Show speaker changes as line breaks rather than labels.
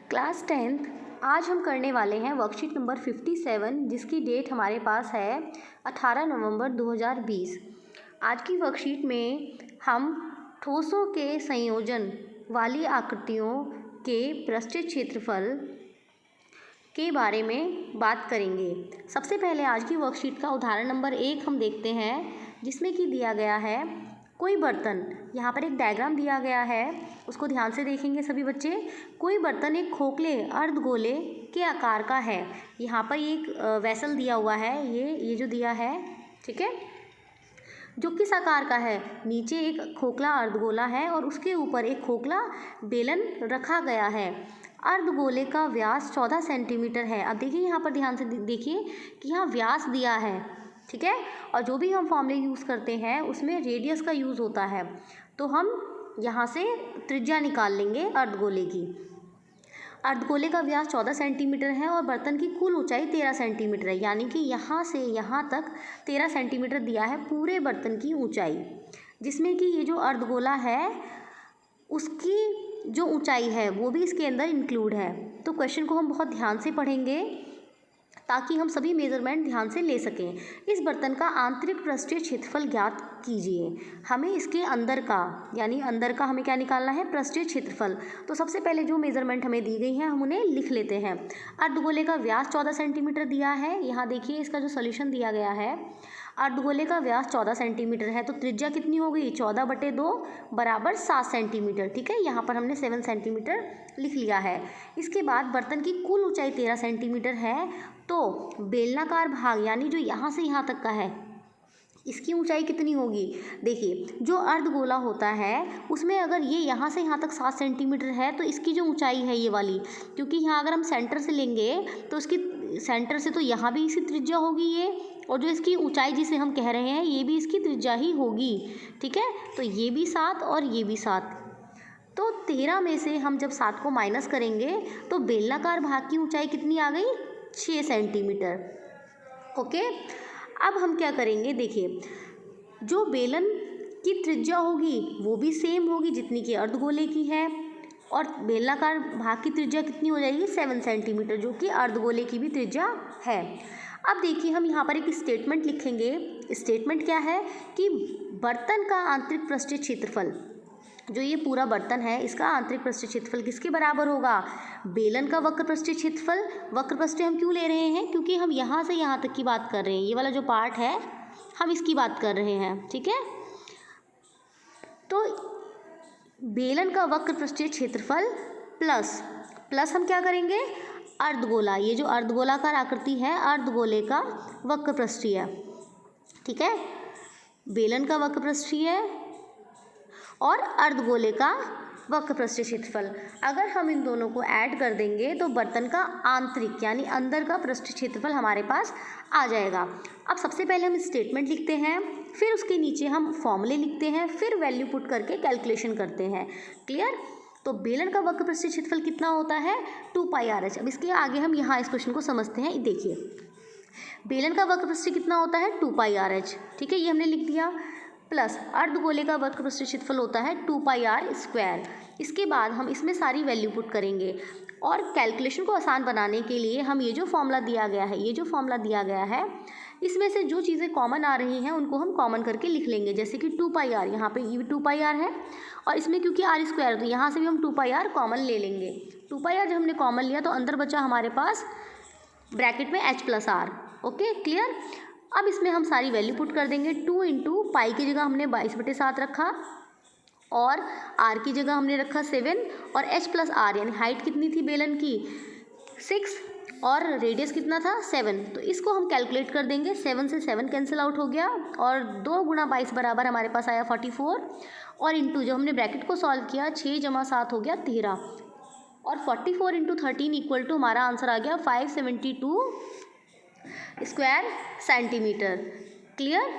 Class 10th आज हम करने वाले हैं वर्कशीट नंबर 57 जिसकी डेट हमारे पास है 18 नवंबर 2020। आज की वर्कशीट में हम ठोसों के संयोजन वाली आकृतियों के पृष्ठीय क्षेत्रफल के बारे में बात करेंगे। सबसे पहले आज की वर्कशीट का उदाहरण नंबर 1 हम देखते हैं, जिसमें कि दिया गया है कोई बर्तन। यहाँ पर एक डायग्राम दिया गया है, उसको ध्यान से देखेंगे सभी बच्चे। कोई बर्तन एक खोखले अर्धगोले के आकार का है। यहाँ पर एक वेसल दिया हुआ है, ये जो दिया है, ठीक है, जो किस आकार का है। नीचे एक खोखला अर्धगोला है और उसके ऊपर एक खोखला बेलन रखा गया है। अर्धगोले का व्यास 14 सेंटीमीटर है। अब देखिए यहाँ पर ध्यान से देखिए कि यहाँ व्यास दिया है, ठीक है, और जो भी हम फॉर्मूले यूज़ करते हैं उसमें रेडियस का यूज़ होता है। तो हम यहाँ से त्रिज्या निकाल लेंगे अर्धगोले की। अर्धगोले का व्यास 14 सेंटीमीटर है और बर्तन की कुल ऊंचाई 13 सेंटीमीटर है, यानी कि यहाँ से यहाँ तक 13 सेंटीमीटर दिया है पूरे बर्तन की ऊंचाई, जिसमें कि ये जो अर्धगोला है उसकी जो ऊंचाई है वो भी इसके अंदर इंक्लूड है। तो क्वेश्चन को हम बहुत ध्यान से पढ़ेंगे ताकि हम सभी मेजरमेंट ध्यान से ले सकें। इस बर्तन का आंतरिक पृष्ठीय क्षेत्रफल ज्ञात कीजिए। हमें इसके अंदर का, यानी अंदर का हमें क्या निकालना है, पृष्ठीय क्षेत्रफल। तो सबसे पहले जो मेजरमेंट हमें दी गई है हम उन्हें लिख लेते हैं। अर्धगोले का व्यास 14 सेंटीमीटर दिया है। यहाँ देखिए इसका जो सोल्यूशन दिया गया है, अर्धगोले का व्यास 14 सेंटीमीटर है तो त्रिज्या कितनी हो गई, 14/2 बराबर 7 सेंटीमीटर, ठीक है। यहाँ पर हमने 7 सेंटीमीटर लिख लिया है। इसके बाद बर्तन की कुल ऊंचाई 13 सेंटीमीटर है, तो बेलनाकार भाग यानी जो यहाँ से यहाँ तक का है इसकी ऊंचाई कितनी होगी। देखिए जो अर्धगोला होता है उसमें अगर ये यहाँ से यहाँ तक 7 सेंटीमीटर है तो इसकी जो ऊंचाई है ये वाली, क्योंकि यहाँ अगर हम सेंटर से लेंगे तो इसकी सेंटर से तो यहाँ भी इसकी त्रिज्या होगी ये, और जो इसकी ऊंचाई जिसे हम कह रहे हैं ये भी इसकी त्रिज्या ही होगी, ठीक है। तो ये भी 7 और ये भी 7, तो 13 में से हम जब 7 को माइनस करेंगे तो बेलनाकार भाग की ऊंचाई कितनी आ गई, 6 सेंटीमीटर। ओके, अब हम क्या करेंगे, देखिए जो बेलन की त्रिज्या होगी वो भी सेम होगी जितनी कि अर्धगोले की है, और बेलनाकार भाग की त्रिज्या कितनी हो जाएगी, 7 सेंटीमीटर, जो कि अर्धगोले की भी त्रिज्या है। अब देखिए हम यहाँ पर एक स्टेटमेंट लिखेंगे। स्टेटमेंट क्या है कि बर्तन का आंतरिक पृष्ठीय क्षेत्रफल, जो ये पूरा बर्तन है इसका आंतरिक पृष्ठीय क्षेत्रफल किसके बराबर होगा, बेलन का वक्र पृष्ठीय क्षेत्रफल। वक्र पृष्ठीय हम क्यों ले रहे हैं, क्योंकि हम यहाँ से यहाँ तक की बात कर रहे हैं, ये वाला जो पार्ट है हम इसकी बात कर रहे हैं, ठीक है। तो बेलन का वक्र पृष्ठीय क्षेत्रफल प्लस हम क्या करेंगे, अर्धगोला, ये जो अर्धगोलाकार आकृति है अर्धगोले का वक्र पृष्ठीय, ठीक है, बेलन का वक्र पृष्ठीय और अर्धगोले का वक्र पृष्ठीय क्षेत्रफल। अगर हम इन दोनों को ऐड कर देंगे तो बर्तन का आंतरिक यानी अंदर का पृष्ठीय क्षेत्रफल हमारे पास आ जाएगा। अब सबसे पहले हम स्टेटमेंट लिखते हैं, फिर उसके नीचे हम फॉर्मूले लिखते हैं, फिर वैल्यू पुट करके कैलकुलेशन करते हैं। क्लियर। तो बेलन का वक्र पृष्ठीय क्षेत्रफल कितना होता है, 2πRH। अब इसके आगे हम यहाँ इस क्वेश्चन को समझते हैं। देखिए बेलन का वक्र पृष्ठीय कितना होता है, 2πRH, ठीक है, ये हमने लिख दिया। प्लस अर्धगोले का वक्र पृष्ठीय क्षेत्रफल होता है 2πr²। इसके बाद हम इसमें सारी वैल्यू पुट करेंगे और कैलकुलेशन को आसान बनाने के लिए हम ये जो फॉर्मूला दिया गया है इसमें से जो चीज़ें कॉमन आ रही हैं उनको हम कॉमन करके लिख लेंगे। जैसे कि 2πr, यहाँ पे ये भी 2πr है और इसमें क्योंकि r² तो यहाँ से भी हम 2πr कॉमन ले लेंगे। 2πr जब हमने कॉमन लिया तो अंदर बचा हमारे पास ब्रैकेट में h+r। Okay, clear. अब इसमें हम सारी वैल्यू पुट कर देंगे। 2 × पाई की जगह हमने 22/7 रखा और r की जगह हमने रखा 7 और h+r यानी हाइट कितनी थी बेलन की, 6 और रेडियस कितना था, 7। तो इसको हम कैलकुलेट कर देंगे। 7 से 7 कैंसिल आउट हो गया और 2 × 22 बराबर हमारे पास आया 44 और इंटू जो हमने ब्रैकेट को सॉल्व किया 6 + 7 हो गया 13 और 44 × 13 इक्वल टू हमारा आंसर आ गया 572 स्क्वायर सेंटीमीटर। क्लियर।